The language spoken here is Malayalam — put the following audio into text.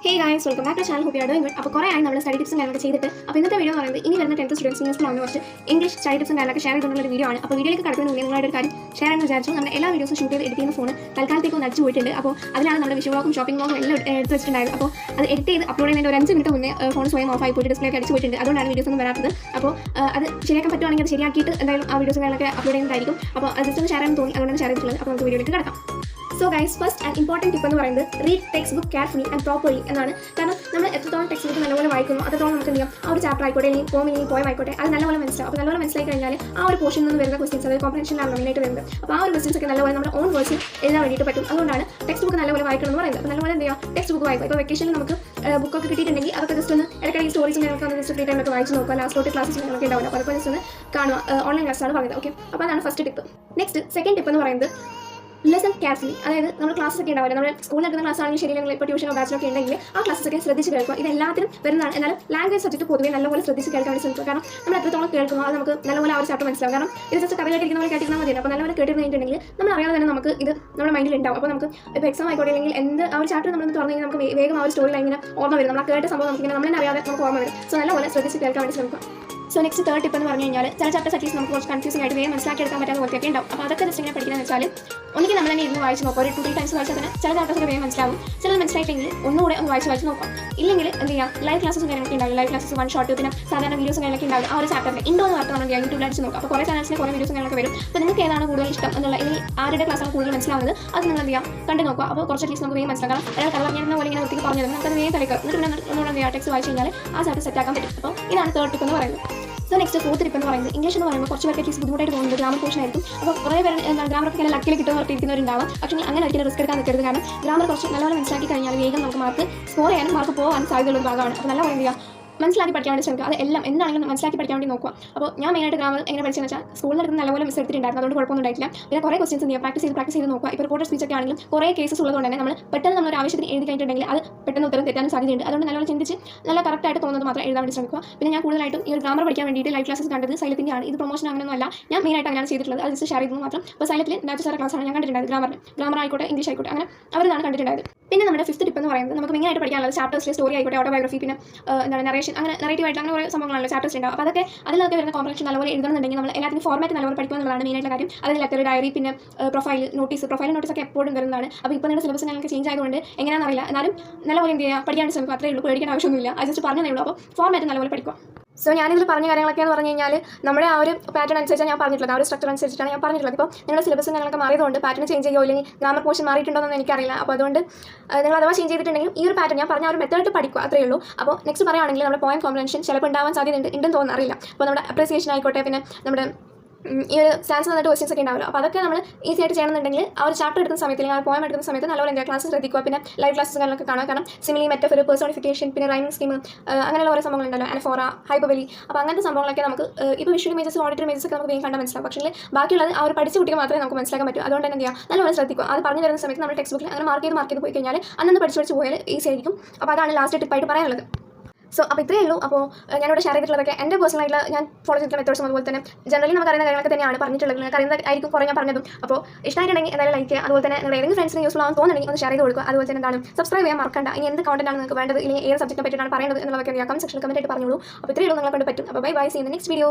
Hey guys, welcome back to the channel. Hope you are doing good. അപ്പോൾ കുറേ ആയി നമ്മൾ സ്റ്റഡി ടിപ്സും കാര്യങ്ങളൊക്കെ ചെയ്തിട്ട് അപ്പോൾ ഇന്നത്തെ വീഡിയോ എന്ന് പറയുന്നത് ഇനി വരുന്ന 10th സ്റ്റുഡൻസ് യൂസ്ഫുൾ കുറച്ച് ഇംഗ്ലീഷ് സ്റ്റഡി ടിപ്സും കാര്യങ്ങളൊക്കെ ഷെയർ ചെയ്തുള്ള ഒരു വീഡിയോ ആണ്. അപ്പോൾ വീഡിയോയിലേക്ക് കടക്കുന്നതിന് മുന്നേ നിങ്ങളുടെ ഒരു കാര്യം ഷെയർ എന്ന് വിചാരിച്ചു. നമ്മുടെ എല്ലാ വീഡിയോസും ഷൂട്ട് ചെയ്ത് എഡിറ്റ് ചെയ്യുന്ന ഫോൺ തൽക്കാലത്തേക്ക് ഒന്ന് അടിച്ചു പോയിട്ടുണ്ട്. അപ്പോൾ അതിലാണ് നമ്മുടെ വിഷു വ്ളോഗും ഷോപ്പിംഗ് വ്ളോഗും എല്ലാം എടുത്ത് വെച്ചിട്ടുണ്ടായിരുന്നു. അപ്പോൾ അത് എഡിറ്റ് ചെയ്ത് അപ്ലോഡ് ചെയ്യുന്നതിൻ്റെ ഒരു 5 മിനിറ്റ് മുന്നേ ഫോൺ സ്വയം ഓഫ് ആയി പോയിട്ട് ഡിസ്പ്ലേ ഒക്കെ അടിച്ചു പോയിട്ടുണ്ട്. അതുകൊണ്ടാണ് വീഡിയോസ് ഒന്നും വരാത്തത്. അപ്പോൾ അത് ശരിയാക്കാൻ പറ്റുവാണെങ്കിൽ അത് ശരിയാക്കിയിട്ട് എന്തായാലും ആ വീഡിയോസും കാര്യങ്ങളൊക്കെ അപ്ലോഡ് ചെയ്യുന്നതായിരിക്കും. അപ്പോൾ അത് ജസ്റ്റ് ഒന്ന് ഷെയർ ചെയ്യാൻ തോന്നി, അതുകൊണ്ടാണ് ഷെയർ ചെയ്തിട്ടുള്ളത്. അപ്പോൾ നമുക്ക് വീഡിയോയിലേക്ക് കിടക്കാം. So guys, first and important tip എന്ന് പറയുന്നത് read text book carefully and properly എന്നാണ്. കാരണം നമ്മൾ എത്രത്തോളം ടെക്സ്റ്റ് ബുക്ക് നല്ലപോലെ വായിക്കുന്നു അത്രത്തോളം നമുക്ക് എന്ത് ചെയ്യാം, ആ ഒരു ചാപ്റ്റർ ആയിക്കോട്ടെ അല്ലെങ്കിൽ പോയം ആയിക്കോട്ടെ അത് നല്ലപോലെ മനസ്സിലാവും. അപ്പോൾ നല്ലപോലെ മനസ്സിലായി കഴിഞ്ഞാൽ ആ ഒരു പോർഷനിൽ നിന്ന് വരുന്ന ക്വസ്റ്റ്യൻസ് അതായത് കോംപ്രഹെൻഷനിലാണ് മെയിനായിട്ട് വരുന്നത്. അപ്പോൾ ആ ഒരു ക്വസ്റ്റ്യൻസ് ഒക്കെ നല്ലപോലെ നമ്മുടെ ഓൺ വേർഡ്സിൽ എഴുതാൻ വേണ്ടിയിട്ട് പറ്റും. അതുകൊണ്ടാണ് ടെക്സ്റ്റ് ബുക്ക് നല്ലപോലെ വായിക്കണം എന്ന് പറയുന്നത്. അപ്പോൾ നല്ലപോലെ എന്ത് ചെയ്യുക, ടെക്സ്റ്റ് ബുക്ക് വായിക്കുക. ഇപ്പോൾ വെക്കേഷനിൽ നമുക്ക് ബുക്കൊക്കെ കിട്ടിയിട്ടുണ്ടെങ്കിൽ അതൊക്കെ ജസ്റ്റ് ഒന്ന് ഇടയ്ക്കിടയ്ക്ക് സ്റ്റോറീസും ഞങ്ങൾക്ക് ജസ്റ്റ് ഫ്രീ ടൈമൊക്കെ വായിച്ച് നോക്കുക. ലാസ്റ്റ് ക്ലാസ്സസ് ഞങ്ങൾക്ക് ഉണ്ടാവില്ല. അപ്പോൾ അതൊക്കെ ജസ്റ്റ് ഒന്ന് കാണുക. ഓൺലൈൻ ക്ലാസ്സാണ് പറയുന്നത്. ഓക്കെ, അപ്പോൾ അതാണ് first tip. Next second tip എന്ന് പറയുന്നത് ലെസൺ കെയർഫുള്ളി. അതായത് നമ്മൾ ക്ലാസ് ഒക്കെ ഉണ്ടാവില്ല, നമ്മൾ സ്കൂളിൽ എടുക്കുന്ന ക്ലാസ് ആണെങ്കിൽ ശരി, അല്ലെങ്കിൽ ഇപ്പോൾ ട്യൂഷനോ ബാച്ചിലോ ഒക്കെ ഉണ്ടെങ്കിൽ ആ ക്ലാസ്സസ് ഒക്കെ ശ്രദ്ധിച്ച് കേൾക്കുക. ഇത് എല്ലാത്തിനും വരുന്നതാണ്. എന്നാലും ലാംഗ്വേജ് സബ്ജക്റ്റ് പൊതുവെ നല്ലപോലെ ശ്രദ്ധിച്ച് കേൾക്കാൻ വേണ്ടി ശ്രമിക്കുക. കാരണം നമ്മൾ എത്രത്തോളം കേൾക്കുന്നു അത് നമുക്ക് നല്ലപോലെ ആ ഒരു ചാപ്റ്റർ മനസ്സിലാവും. കാരണം ഇത് ജസ്റ്റ് കഥ കേട്ടിരിക്കുന്ന പോലെ കേട്ടിരുന്നാൽ മതിയാണ്. അപ്പോൾ നല്ലപോലെ കേട്ടിരുന്നിട്ടുണ്ടെങ്കിൽ നമ്മൾ അറിയാതെ തന്നെ നമുക്ക് ഇത് നമ്മുടെ മൈൻഡിൽ ഉണ്ടാവും. അപ്പോൾ നമുക്ക് ഇപ്പോൾ എക്സാം ആയിക്കോട്ടെ അല്ലെങ്കിൽ എന്ത് ആ ഒരു ചാപ്റ്റർ നമ്മൾ തുറന്നു കഴിഞ്ഞാൽ നമുക്ക് വേഗം ആ ഒരു സ്റ്റോറി ഇങ്ങനെ ഓർമ്മ വരും. നമ്മൾ ആ കേട്ട സംഭവം നമുക്ക് ഇങ്ങനെ നമ്മളെ അറിയാതെ നമുക്ക് ഓർമ്മ വരും. സോ നല്ലപോലെ ശ്രദ്ധിച്ച് കേൾക്കാൻ വേണ്ടി ശ്രമിക്കുക. സോ നെക്സ്റ്റ് തേർഡ് ടിപ്പ് എന്ന് പറഞ്ഞു കഴിഞ്ഞാൽ ചില ചാപ്റ്റേഴ്സ് അറ്റ്ലീസ്റ്റ് നമുക്ക് കുറച്ച് കൺഫ്യൂസിംഗ് ആയിട്ട് വേഗം മനസ്സിലാക്കി എടുക്കാൻ പറ്റാത്ത പോലെയൊക്കെ ഉണ്ടാവും. അപ്പോൾ അതൊക്കെ ജസ്റ്റ് ഇങ്ങനെ പഠിക്കുന്നത് വെച്ചാൽ ഒന്നുകിൽ നമ്മൾ തന്നെ ഇരുന്ന് വായിച്ച് നോക്കുക. ഒരു 2-3 ടൈംസ് വായിച്ചാൽ തന്നെ ചില ചാപ്റ്റേഴ്സ് വേഗം മനസ്സിലാവും. ചിലത് മനസ്സിലായിട്ടെങ്കിൽ ഒന്നുകൂടെ ഒന്ന് വായിച്ച് നോക്കാം. ഇല്ലെങ്കിൽ എന്ത് ചെയ്യാം, ലൈവ് ക്ലാസ്സും കാര്യങ്ങളൊക്കെ ഉണ്ടാവും. ലൈവ് ക്ലാസ്സസ് 1 ഷോർട്ട് പിന്നെ സാധാരണ വീഡിയോസും കാര്യങ്ങളൊക്കെ ഉണ്ടാവും. ആ ഒരു ചാപ്റ്ററിൽ ഉണ്ടോ എന്ന് പറഞ്ഞാൽ നമ്മൾ യൂട്യൂബിൽ അടിച്ച് നോക്കാം. അപ്പോൾ കുറേ ചാനൽസിന് കുറേ വീഡിയോസും കാര്യങ്ങളൊക്കെ വരും. അപ്പോൾ നിങ്ങൾക്ക് ഏതാണ് കൂടുതൽ ഇഷ്ടം എന്നുള്ള അല്ലെങ്കിൽ ആരുടെ ക്ലാസ്സാണ് കൂടുതൽ മനസ്സിലാവുന്നത് അത് നിങ്ങൾ എന്ത് ചെയ്യാം, കണ്ടു നോക്കുക. അപ്പോൾ കുറച്ച് അറ്റ്ലീസ്റ്റ് നമുക്ക് വേഗം മനസ്സിലാക്കാം. ഒരാൾ കഥ പറഞ്ഞിരുന്ന പോലെ ഇങ്ങനെ വൃത്തിക്ക് പറഞ്ഞു തരും, നമുക്കത് വേഗം തലക്കുക. എന്നിട്ട് പിന്നെ നമ്മൾ എന്ത് ചെയ്യുക, ടെക്സ്റ്റ് വായിച്ച് കഴിഞ്ഞാൽ ആ ചാപ്റ്റർ സെറ്റാക്കാൻ പറ്റും. അപ്പോൾ ഇതാണ് തേർഡ് ടിപ്പ് എന്ന് പറയുന്നത്. സോ നെക്സ്റ്റ് ഫോർത്ത് ടിപ്പ് എന്ന് പറയുന്നത് ഇംഗ്ലീഷ് എന്ന് പറയുമ്പോൾ കുറച്ച് പേർക്ക് അറ്റ്ലീസ്റ്റ് ബുദ്ധിമുട്ടായിട്ട് പോകുന്നത് ഗ്രാമർ പോർഷൻ ആയിരിക്കും. അപ്പോൾ കുറേ പേര് ഗ്രാമറൊക്കെ ഇങ്ങനെ ലക്കിൽ കിട്ടുന്നവരുണ്ടാവും. പക്ഷേ അങ്ങനെ ഒരിക്കലും റിസ്ക് എടുക്കാൻ നിൽക്കരുത്. കാരണം ഗ്രാമർ കുറച്ച് നല്ലപോലെ മനസ്സിലാക്കി കഴിഞ്ഞാൽ വേഗം നമുക്ക് മാർക്ക് സ്കോർ ചെയ്യാനും മാർക്ക് പോകാനും സാധ്യതയുള്ള ഒരു ഭാഗമാണ്. അപ്പോൾ നല്ലപോലെ എന്ത് ചെയ്യുക, മനസ്സിലാക്കി പഠിക്കാൻ വേണ്ടി ശ്രമിക്കുക. അത് എല്ലാം എന്താണെങ്കിലും മനസ്സിലാക്കി പഠിക്കാൻ വേണ്ടി നോക്കുക. അപ്പോൾ ഞാൻ മെയിനായിട്ട് ഗ്രാമർ എങ്ങനെ പഠിച്ചെന്ന് വെച്ചാൽ സ്കൂളിൽ എടുക്കുന്ന നല്ലപോലെ മിസ് എടുത്തിട്ടുണ്ടായിരുന്നു. അതുകൊണ്ട് കുഴപ്പമൊന്നും ഉണ്ടായിട്ടില്ല. പിന്നെ കുറേ ക്വസ്റ്റൻസ് എന്ത് ചെയ്യുക, പ്രാക്ടീസ് ചെയ്ത് നോക്കുക. ഇപ്പോൾ റിപ്പോർട്ടർ സ്പീച്ച് ഒക്കെ ആണെങ്കിലും കുറേ കേസസ് ഉള്ളതുകൊണ്ട് തന്നെ നമ്മൾ പെട്ടെന്ന് നമ്മളൊരു ആവശ്യത്തിന് എഴുതി കഴിഞ്ഞിട്ടുണ്ടെങ്കിൽ അത് പെട്ടെന്ന് ഉത്തരം തെറ്റാനും സാധ്യതയുണ്ട്. അതുകൊണ്ട് നല്ലപോലെ ചിന്തിച്ച് നല്ല കറക്റ്റായിട്ട് തോന്നുന്നത് മാത്രം എഴുതാൻ വേണ്ടി ശ്രമിക്കുക. പിന്നെ ഞാൻ കൂടുതലായിട്ടും ഈ ഒരു ഗ്രാമർ പഠിക്കാൻ വേണ്ടിയിട്ട് ലൈവ് ക്ലാസ്സസ് കണ്ടത് സൈലത്തിൻ്റെ ആണ്. ഇത് പ്രൊമോഷൻ അങ്ങനെയൊന്നുമല്ല, ഞാൻ മെയിനായിട്ട് അങ്ങനെയാണ് ചെയ്തിട്ടുള്ളത്. അത് ജസ്റ്റ് ഷെയർ ചെയ്തത് മാത്രം. അപ്പോൾ സൈലത്തിൽ നാച്ചുറൽ സാറെ ക്ലാസ്സാണ് ഞാൻ കണ്ടിട്ടുണ്ടായത്. ഗ്രാമർ ആയിക്കോട്ടെ ഇംഗ്ലീഷ് ആയിക്കോട്ടെ അങ്ങനെ അവരാണ് കണ്ടിട്ടുണ്ടായത്. പിന്നെ നമ്മുടെ ഫിഫ്ത്ത് ടിപ്പ് എന്ന് പറയുന്നത് നമുക്ക് മെയിനായിട്ട് പഠിക്കാനുള്ളത് ചാപ്റ്റേഴ്സിലെ സ്റ്റോറി ആയിക്കോട്ടെ, ഓട്ടോബയോഗ്രഫി പിന്നെ എന്താണ് നറേഷൻ അങ്ങനെ നറേറ്റീവായിട്ട് അങ്ങനെ കുറേ സംഭവങ്ങളാണ് ചാപ്റ്റേഴ്സ് ഉണ്ടാവും. അപ്പോൾ അതൊക്കെ അതിലൊക്കെ വരുന്ന കോംപ്രഹെൻഷൻ നല്ലപോലെ എഴുതണമെന്നുണ്ടെങ്കിൽ നമ്മൾ എല്ലാത്തിനും ഫോർമാറ്റ് നല്ലപോലെ പഠിക്കുക എന്നുള്ളതാണ് മെയിനായിട്ടുള്ള കാര്യം. അതിൽ ലെറ്റർ, ഡയറി പിന്നെ പ്രൊഫൈൽ നോട്ടീസ് ഒക്കെ എപ്പോഴും വരുന്നതാണ്. അപ്പോൾ ഇപ്പോൾ നിങ്ങളുടെ സിലബസ് ഞങ്ങൾക്ക് ചേഞ്ച് ആയതുകൊണ്ട് എങ്ങനെയാണെന്ന് അറിയില്ല. എന്നാലും നല്ലപോലെ എന്ത് ചെയ്യുക, പഠിക്കാൻ ശ്രമിക്കുക. അത്രയേ ഉള്ളൂ, പേടിക്കേണ്ട ആവശ്യമൊന്നുമില്ല. അത് ജസ്റ്റ് പറഞ്ഞതേ ഉള്ളൂ. അപ്പോൾ ഫോർമാറ്റ് നല്ലപോലെ പഠിക്കുക. സോ ഞാനിതിൽ പറഞ്ഞ കാര്യങ്ങളൊക്കെ എന്ന് പറഞ്ഞു കഴിഞ്ഞാൽ നമ്മുടെ ആ ഒരു പാറ്റേൺ അനുസരിച്ചാണ് ഞാൻ പറഞ്ഞിട്ടുള്ളത്, ആ ഒരു സ്ട്രക്ചർ അനുസരിച്ചിട്ടാണ് ഞാൻ പറഞ്ഞിട്ടുള്ളത്. ഇപ്പോൾ നിങ്ങളുടെ സിലബസ് ഞങ്ങൾക്ക് മാറിയതുകൊണ്ട് പാറ്റേൺ ചേഞ്ച് ചെയ്യുമോ അല്ലെങ്കിൽ ഗ്രാമർ പോർഷൻ മാറിയിട്ടുണ്ടോയെന്ന് എനിക്കറിയില്ല. അപ്പോൾ അതുകൊണ്ട് നിങ്ങൾ അഥവാ ചേഞ്ച് ചെയ്തിട്ടുണ്ടെങ്കിൽ ഈ ഒരു പാറ്റേൺ ഞാൻ പറഞ്ഞ ഒരു മെത്തേഡ് പഠിക്കുക, അത്രയേ ഉള്ളൂ. അപ്പോൾ നെക്സ്റ്റ് പറയുകയാണെങ്കിൽ നമ്മുടെ പോയിന്റ് കോംപ്രഹെൻഷൻ ചിലപ്പോൾ ഉണ്ടാവാൻ സാധ്യതയുണ്ട്, ഉണ്ടെന്ന് തോന്നുന്നറിയില്ല. അപ്പോൾ നമ്മുടെ അപ്രിസിയേഷൻ ആയിക്കോട്ടെ പിന്നെ നമ്മുടെ ഈ ഒരു സ്റ്റാൻസ് വന്നിട്ട് ക്വസ്റ്റൻസ് ഒക്കെ ഉണ്ടാവില്ല. അപ്പോൾ അതൊക്കെ നമ്മൾ ഈസി ആയിട്ട് ചെയ്യണമെന്നുണ്ടെങ്കിൽ ആ ഒരു ചാപ്റ്റർ എടുക്കുന്ന സമയത്ത് അല്ലെങ്കിൽ ആ പോയം എടുക്കുന്ന സമയത്ത് നല്ലപോലെ എന്താ ക്ലാസ് ശ്രദ്ധിക്കുക. പിന്നെ ലൈവ് ക്ലാസ്സസ് കാര്യങ്ങളൊക്കെ കാണുക. കാരണം സിമിലി, മെറ്റഫർ, പേഴ്സോണിഫിക്കേഷൻ പിന്നെ റൈമിംഗ് സ്കീം അങ്ങനെയുള്ള ഓരോ സംഭവങ്ങളുണ്ടല്ലോ, അനഫോറ, ഹൈപ്പർബലി. അപ്പോൾ അങ്ങനത്തെ സംഭവങ്ങളൊക്കെ നമുക്ക് ഇപ്പോൾ വിഷ്വൽ ഇമേജസ്, ഓഡിറ്ററി ഇമേജസ് ഒക്കെ നമുക്ക് വേഗം കണ്ടാൽ മനസ്സിലാവും. പക്ഷേ ബാക്കിയുള്ളത് ആ ഒരു പഠിച്ച കുട്ടിക്ക് മാത്രമേ നമുക്ക് മനസ്സിലാക്കാൻ പറ്റൂ. അതുകൊണ്ട് തന്നെ എന്ത് ചെയ്യുക, നല്ലപോലെ ശ്രദ്ധിക്കുക. അത് പറഞ്ഞു തരുന്ന സമയത്ത് നമ്മൾ ടെക്സ്റ്റ് ബുക്കിൽ അങ്ങനെ മാർക്ക് ചെയ്ത് പോയി കഴിഞ്ഞാൽ അന്നൊന്ന് പഠിച്ച് പോയാൽ ഈസി ആയിരിക്കും. അപ്പോൾ അതാണ് ലാസ്റ്റ് ടിപ്പായിട്ട് പറയാനുള്ളത്. സോ അപ്പോൾ ഇത്രയേ ഉള്ളൂ. അപ്പോൾ ഞാനിവിടെ ഷെയർ ചെയ്തിട്ടുള്ളതൊക്കെ എൻ്റെ പേഴ്സണലായിട്ടുള്ള ഞാൻ ഫോളോ ചെയ്തിട്ടുള്ള മെത്തേഡ്സും അതുപോലെ തന്നെ ജനറലി നമുക്ക് അറിയുന്ന കാര്യങ്ങളൊക്കെ തന്നെയാണ് പറഞ്ഞിട്ടുള്ളത്. നിങ്ങൾക്ക് അറിയുന്നതായിരിക്കും കുറേ ഞാൻ പറഞ്ഞതും. അപ്പോൾ ഇഷ്ടമായിട്ടുണ്ടെങ്കിൽ എന്തായാലും ലൈക്ക് ചെയ്യുക. അതുപോലെ തന്നെ നിങ്ങളുടെ ഏതെങ്കിലും ഫ്രണ്ട്സിന് യൂസ്ഫുൾ ആണെന്ന് തോന്നുന്നുണ്ടെങ്കിൽ ഒന്ന് ഷെയർ ചെയ്ത് കൊടുക്കുക. അതുപോലെ തന്നെ എന്താണ് സബ്സ്ക്രൈബ് ചെയ്യാൻ മറക്കണ്ട. ഇനി എന്ത് കണ്ടന്റാണ് നിങ്ങൾക്ക് വേണ്ടത്, ഇല്ലെങ്കിൽ ഏത് സബ്ജക്റ്റിനെ പറ്റിയിട്ടാണ് പറയുന്നത് എന്നുള്ളതൊക്കെ കമന്റ് സെക്ഷനിൽ കമന്റ് ആയിട്ട് പറഞ്ഞോളൂ. അപ്പോൾ ഇത്രയേ ഉള്ളൂ, നിങ്ങളെ കൊണ്ട് പറ്റും. അപ്പോൾ bye, see in the next video.